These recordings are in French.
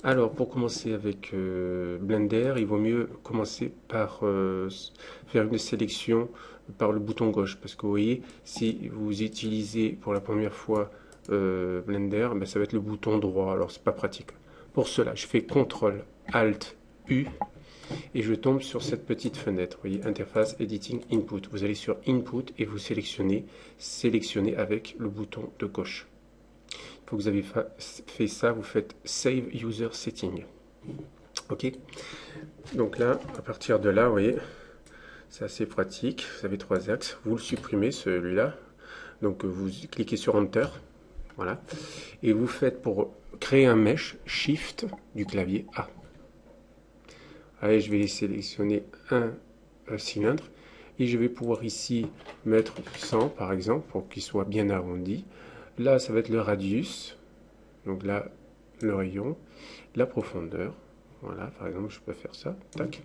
Alors, pour commencer avec Blender, il vaut mieux commencer par faire une sélection par le bouton gauche. Parce que vous voyez, si vous utilisez pour la première fois Blender, ben, ça va être le bouton droit. Alors, c'est pas pratique. Pour cela, je fais CTRL ALT U et je tombe sur cette petite fenêtre. Vous voyez, Interface Editing Input. Vous allez sur Input et vous sélectionnez avec le bouton de gauche. Une fois que vous avez fait ça, vous faites Save User Setting. Ok. Donc là, à partir de là, vous voyez, c'est assez pratique. Vous avez trois axes. Vous le supprimez, celui-là. Donc vous cliquez sur Enter. Voilà. Et vous faites pour créer un mesh, Shift du clavier A. Allez, je vais sélectionner un cylindre. Et je vais pouvoir ici mettre 100 par exemple, pour qu'il soit bien arrondi. Là, ça va être le radius. Donc là, le rayon, la profondeur. Voilà, par exemple, je peux faire ça. Tac.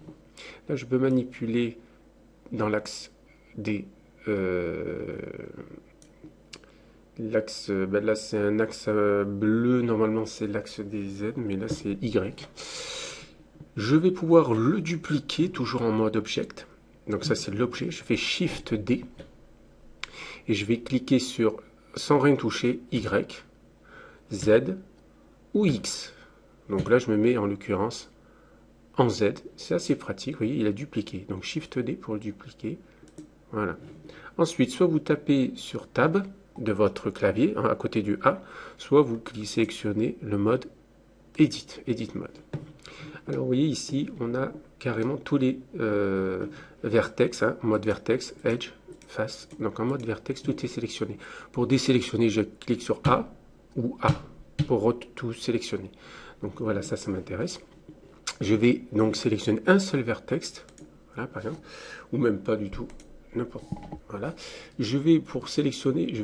Là, je peux manipuler dans l'axe des... ben là, c'est un axe bleu. Normalement, c'est l'axe des Z, mais là, c'est Y. Je vais pouvoir le dupliquer, toujours en mode Object. Donc ça, c'est l'objet. Je fais Shift D. Et je vais cliquer sur, sans rien toucher, Y, Z ou X. Donc là, je me mets en l'occurrence en Z. C'est assez pratique. Vous voyez, il a dupliqué. Donc Shift D pour le dupliquer. Voilà. Ensuite, soit vous tapez sur Tab de votre clavier, à côté du A, soit vous sélectionnez le mode Edit, Edit Mode. Alors, vous voyez ici, on a carrément tous les vertex, mode vertex, Edge, Face. Donc en mode vertex, tout est sélectionné. Pour désélectionner, je clique sur A ou A pour tout sélectionner. Donc voilà, ça m'intéresse. Je vais donc sélectionner un seul vertex, voilà, par exemple, ou même pas du tout, n'importe. Voilà. Je vais pour sélectionner,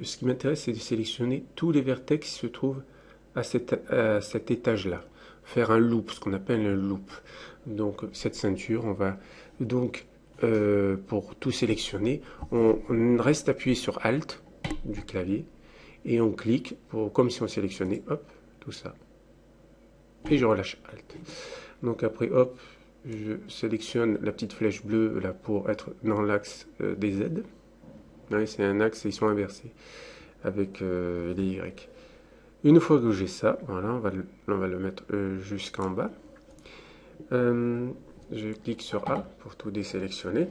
ce qui m'intéresse, c'est de sélectionner tous les vertex qui se trouvent à cet étage-là. Faire un loop, ce qu'on appelle un loop. Donc cette ceinture, on va donc pour tout sélectionner, on reste appuyé sur Alt du clavier et on clique comme si on sélectionnait, hop, tout ça. Et je relâche Alt. Donc après, hop, je sélectionne la petite flèche bleue là pour être dans l'axe des Z. Ouais, c'est un axe, ils sont inversés avec les Y. Une fois que j'ai ça, voilà, on va le mettre jusqu'en bas. Je clique sur A pour tout désélectionner.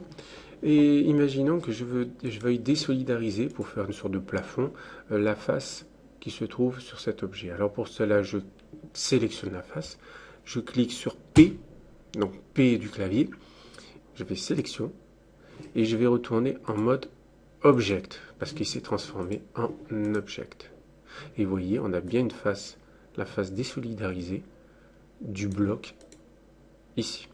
Et imaginons que je veuille désolidariser pour faire une sorte de plafond la face qui se trouve sur cet objet. Alors pour cela, je sélectionne la face, je clique sur P, donc P du clavier, je vais sélection et je vais retourner en mode Object parce qu'il s'est transformé en Object. Et vous voyez, on a bien une face, la face désolidarisée du bloc ici.